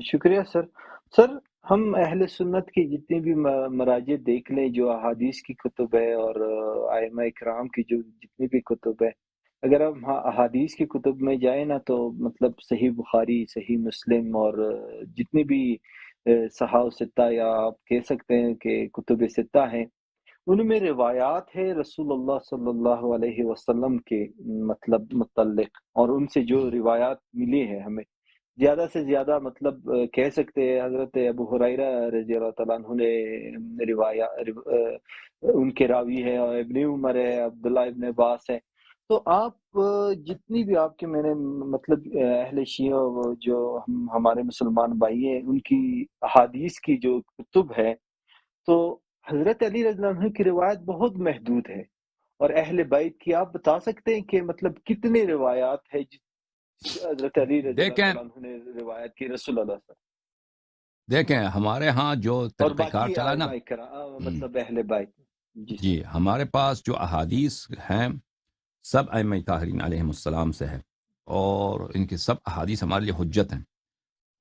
شکریہ سر۔ سر، ہم اہل سنت کی جتنی بھی مراجع دیکھ لیں، جو احادیث کی کتب ہے اور ائمہ کرام کی جو جتنی بھی کتب ہے، اگر ہم احادیث کی کتب میں جائیں نا تو مطلب صحیح بخاری، صحیح مسلم اور جتنی بھی صحاح ستہ یا آپ کہہ سکتے ہیں کہ کتب ستہ ہیں، ان میں روایات ہے رسول اللہ صلی اللہ علیہ وسلم کے مطلب متعلق، اور ان سے جو روایات ملی ہے ہمیں زیادہ سے زیادہ مطلب کہہ سکتے ہیں حضرت ابو ہریرہ رضی اللہ تعالیٰ عنہ نے ان کے راوی ہے، اور ابن عمر ہے، عبداللہ ابن عباس ہے۔ تو آپ جتنی بھی آپ کے میں نے مطلب اہل شیعہ جو ہمارے مسلمان بھائی ہیں، ان کی احادیث کی جو کتب ہے، تو حضرت علی رضی اللہ عنہ کی روایت بہت محدود ہے، اور اہل بیت کی آپ بتا سکتے ہیں کہ مطلب کتنے روایات ہے حضرت علی رضی اللہ دیکھیں تعالیٰ عنہ نے روایت کی رسول اللہ سے، دیکھیں ہمارے ہاں جو اور طریقہ کار باقی چلا نا، ائمہ کرام مطلب اہل بیت؟ جی سر۔ جی ہمارے پاس جو احادیث ہیں سب ائمہ طاہرین علیہم السلام سے ہے، اور ان کی سب احادیث ہمارے لیے حجت ہیں۔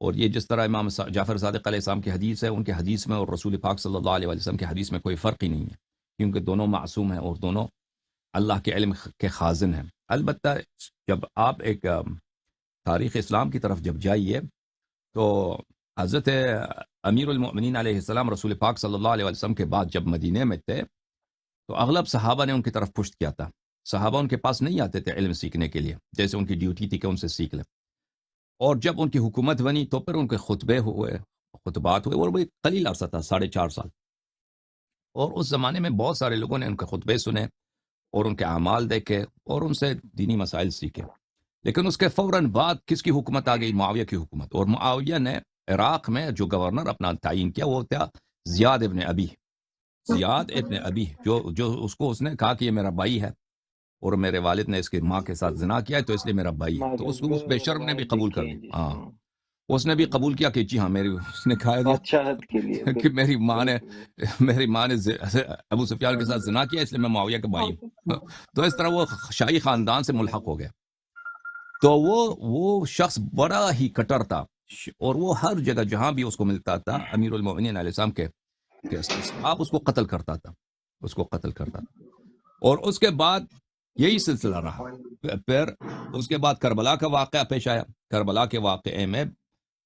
اور یہ جس طرح امام جعفر صادق علیہ السلام کی حدیث ہے، ان کے حدیث میں اور رسول پاک صلی اللہ علیہ وسلم کی حدیث میں کوئی فرق ہی نہیں ہے، کیونکہ دونوں معصوم ہیں اور دونوں اللہ کے علم کے خازن ہیں۔ البتہ جب آپ ایک تاریخ اسلام کی طرف جب جائیے تو حضرت امیر المؤمنین علیہ السلام رسول پاک صلی اللہ علیہ وسلم کے بعد جب مدینے میں تھے تو اغلب صحابہ نے ان کی طرف پشت کیا تھا۔ صحابہ ان کے پاس نہیں آتے تھے علم سیکھنے کے لیے، جیسے ان کی ڈیوٹی تھی کہ ان سے سیکھ لیں۔ اور جب ان کی حکومت بنی تو پھر ان کے خطبات ہوئے، اور وہ ایک قلیل عرصہ تھا، 4.5 سال، اور اس زمانے میں بہت سارے لوگوں نے ان کے خطبے سنے اور ان کے اعمال دیکھے اور ان سے دینی مسائل سیکھے۔ لیکن اس کے فوراً بعد کس کی حکومت آ گئی؟ معاویہ کی حکومت۔ اور معاویہ نے عراق میں جو گورنر اپنا تعین کیا وہ تھا زیاد ابن ابی، زیاد ابن ابی، جو اس نے کہا کہ یہ میرا بھائی ہے اور میرے والد نے اس کی ماں کے ساتھ زنا کیا ہے تو اس لیے میرا بھائی ہے۔ تو اس بے شرم نے بھی روایت قبول دیکھی کر ہے دی، جی ہاں، سر۔ اس نے بھی قبول کیا کہ جی ہاں اس نے کہا بادشاہت کے لیے کہ بالکل میری ماں نے بالکل۔ ابو سفیان کے ساتھ زنا کیا، اس لیے میں معاویہ کا بھائی ہوں۔ تو اس طرح وہ شاہی خاندان سے ملحق ہو گیا۔ تو وہ شخص بڑا ہی کٹر تھا، اور وہ ہر جگہ جہاں بھی اس کو ملتا تھا امیر المؤمنین علیہ السلام کے آپ اس کو قتل کرتا تھا۔ اور اس کے بعد یہی سلسلہ رہا۔ پھر اس کے بعد کربلا کا واقعہ پیش آیا۔ کربلا کے واقعے میں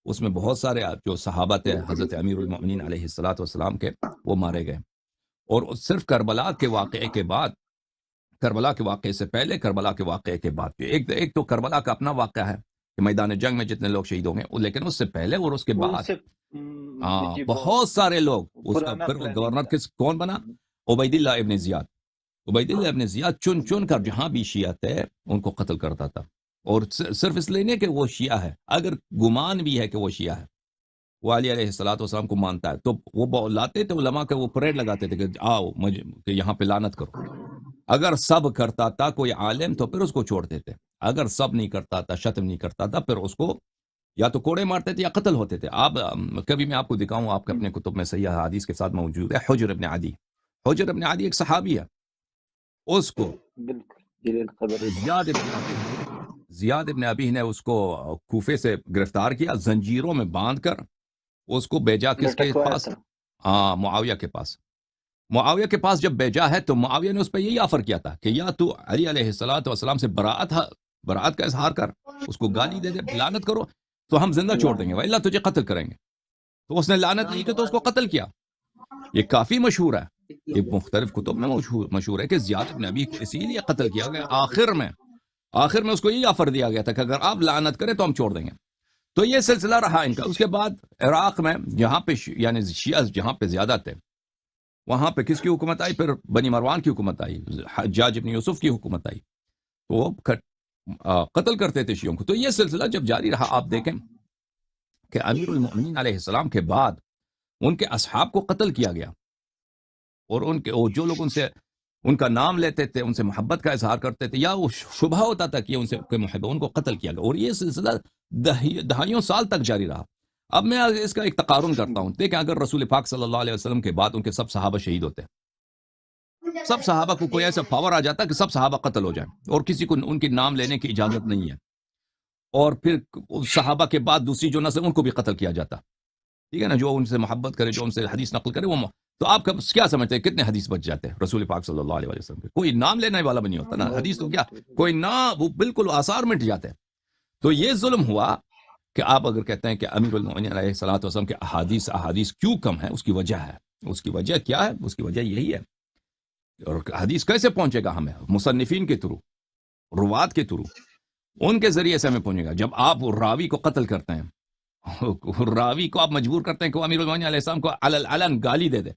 اس میں بہت سارے جو صحابہ تھے حضرت امیر المؤمنین علیہ السلام کے، وہ مارے گئے۔ اور صرف کربلا کے واقعے کے بعد، کربلا کے واقعے سے پہلے، کربلا کے واقعے کے بعد، ایک تو کربلا کا اپنا واقعہ ہے کہ میدان جنگ میں جتنے لوگ شہید ہوں گے، لیکن اس سے پہلے اور اس کے ان بعد سے جی بہت سارے لوگ، اس کا پرانا پھر پلاننگ گورنر تھا۔ کون بنا؟ عبید اللہ ابن زیاد۔ عبید اللہ ابن زیاد چن چن کر جہاں بھی شیعہ تھے ان کو قتل کرتا تھا، اور صرف اس لیے نہیں کہ وہ شیعہ ہے، اگر گمان بھی ہے کہ وہ شیعہ ہے، وہ علی علیہ السلام کو مانتا ہے، تو وہ لاتے تھے علماء کے، وہ پریڈ لگاتے تھے کہ آؤ کہ یہاں پہ لعنت کرو۔ اگر سب کرتا تھا کوئی عالم تو پھر اس کو چھوڑتے تھے، اگر سب نہیں کرتا تھا، شتم نہیں کرتا تھا، پھر اس کو یا تو کوڑے مارتے تھے یا قتل ہوتے تھے۔ آپ کبھی میں آپ کو دکھاؤں، آپ کے اپنے کتب میں صحیح حدیث کے ساتھ موجود ہے، حجر ابن عدی۔ حجر ابن عدی ایک صحابی ہے، اس کو بالکل جلیل قدر زیاد ابن ابی نے اس کو کوفے سے گرفتار کیا، زنجیروں میں باندھ کر اس کو بھیجا کس کے لٹکوایا پاس؟ تھا۔ معاویہ کے پاس۔ معاویہ کے پاس جب بھیجا ہے تو معاویہ نے اس پہ یہی آفر کیا تھا کہ یا تو علی علیہ السلام سے براعت کا اظہار کر، اس کو گالی دے دے، لعنت کرو تو ہم زندہ چھوڑ دیں گے، وَإِلَّا تجھے قتل کریں گے۔ تو اس نے لعنت نہیں کی تو اس کو قتل کیا۔ یہ کافی مشہور ہے، یہ مختلف کتب میں مشہور ہے کہ زیاد بن ابی کو اسی لیے قتل کیا گیا۔ آخر میں اس کو یہی آفر دیا گیا تھا کہ اگر آپ لعنت کریں تو ہم چھوڑ دیں گے۔ تو یہ سلسلہ رہا ان کا۔ اس کے بعد عراق میں جہاں پہ یعنی شیعہ جہاں پہ زیادہ تھے، وہاں پہ کس کی حکومت آئی؟ پھر بنی مروان کی حکومت آئی، حجاج ابن یوسف کی حکومت آئی، تو وہ قتل کرتے تھے شیعوں کو۔ تو یہ سلسلہ جب جاری رہا، آپ دیکھیں کہ امیر المؤمنین علیہ السلام کے بعد ان کے اصحاب کو قتل کیا گیا، اور جو لوگ ان کا نام لیتے تھے، ان سے محبت کا اظہار کرتے تھے، یا وہ شبہ ہوتا تھا کہ ان سے محبت، ان کو قتل کیا گیا۔ اور یہ سلسلہ دہائیوں سال تک جاری رہا۔ اب میں اس کا ایک تقارن کرتا ہوں۔ دیکھیں، اگر رسول پاک صلی اللہ علیہ وسلم کے بعد ان کے سب صحابہ شہید ہوتے، سب صحابہ کو کوئی ایسا پاور آ جاتا کہ سب صحابہ قتل ہو جائیں اور کسی کو ان کے نام لینے کی اجازت نہیں ہے، اور پھر صحابہ کے بعد دوسری جو نسل ان کو بھی قتل کیا جاتا. ٹھیک ہے نا, جو ان سے محبت کرے, جو ان سے حدیث نقل کرے, وہ تو آپ کیا سمجھتے ہیں کتنے حدیث بچ جاتے ہیں رسول پاک صلی اللہ علیہ وسلم کے؟ کوئی نام لینے والا بھی نہیں ہوتا نا, حدیث تو کیا کوئی نام, وہ بالکل آثار مٹ جاتے ہیں. تو یہ ظلم ہوا کہ آپ اگر کہتے ہیں کہ امیر المومنین علیہ الصلوۃ والسلام کے احادیث کیوں کم ہے, اس کی وجہ ہے. اس کی وجہ کیا ہے؟ اس کی وجہ یہی ہے. اور حدیث کیسے پہنچے گا ہمیں؟ مصنفین کے تھرو, روات کے تھرو, ان کے ذریعے سے ہمیں پہنچے گا. جب آپ راوی کو قتل کرتے ہیں, راوی کو آپ مجبور کرتے ہیں کہ وہ امیر المومنین علیہ السلام کو علن گالی دے دے,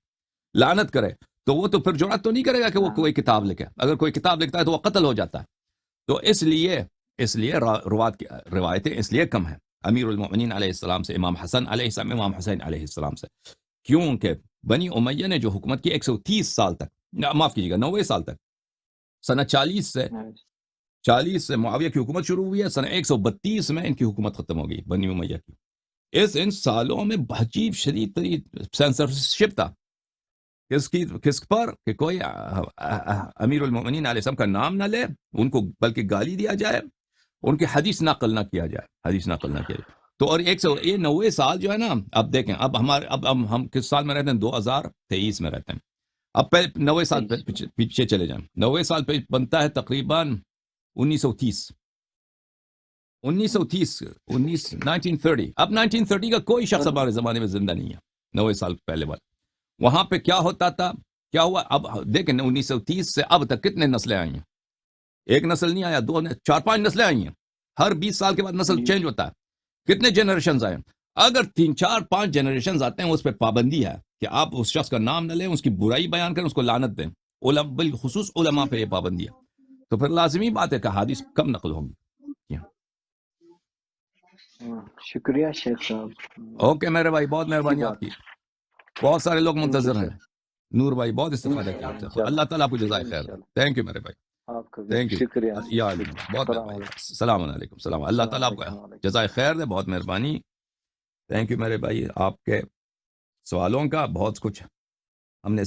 لعنت کرے, تو وہ تو پھر جرأت تو نہیں کرے گا کہ وہ کوئی کتاب لکھے. اگر کوئی کتاب لکھتا ہے تو وہ قتل ہو جاتا ہے. تو اس لیے روات کی روایتیں اس لیے کم ہیں امیر المومنین علیہ السلام سے, امام حسن علیہ السلام, امام حسین علیہ السلام سے. کیونکہ بنی امیہ نے جو حکومت کی 130 سال تک, معاف کیجیے گا 90 سال تک, سنہ 40 سے معاویہ کی حکومت شروع ہوئی ہے, سنہ 132 میں ان کی حکومت ختم ہو گئی بنی امیہ کی. ان سالوں میں عجیب شدید ترین سینسرشپ تھا. کس پر کہ کوئی امیر المومنین علیہ السلام کا نام نہ لے, ان کو بلکہ گالی دیا جائے, ان کی حدیث نقل نہ کیا جائے. تو اور 90 سال جو ہے نا, اب دیکھیں اب ہم کس سال میں رہتے ہیں؟ 2023 میں رہتے ہیں. اب پہلے 90 سال پیچھے چلے جائیں. 90 سال پہ بنتا ہے تقریباً 1930. 1930. اب 1930 کا کوئی شخص ہمارے زمانے میں زندہ نہیں ہے. 90 سال پہلے بعد وہاں پہ کیا ہوتا تھا, کیا ہوا؟ اب دیکھیں 1930 سے اب تک کتنے نسلیں آئی ہیں. ایک نسل نہیں آیا, 2 4-5 نسلیں آئی ہیں. ہر 20 سال کے بعد نسل چینج ہوتا ہے. کتنے جنریشنز آئے؟ اگر 3-4-5 جنریشنز آتے ہیں, اس پہ پابندی ہے کہ آپ اس شخص کا نام نہ لیں, اس کی برائی بیان کریں, اس کو لعنت دیں. بالخصوص علماء پہ یہ پابندی ہے. تو پھر لازمی بات ہے کہ حدیث کم نقل ہوگی. شکریہ شیخ صاحب. اوکے میرے بھائی, بہت مہربانی آپ کی. بہت سارے لوگ منتظر ہیں. نور بھائی بہت استفادہ کیا آپ سے. اللہ تعالیٰ آپ کو جزائے خیر. تھینک یو میرے بھائی, آپ کا تھینک یو. شکریہ. یا بہت مہربانی. السلام علیکم. السلام. اللہ تعالیٰ آپ کو جزائے خیر دے. بہت مہربانی. تھینک یو میرے بھائی, آپ کے سوالوں کا بہت کچھ ہم نے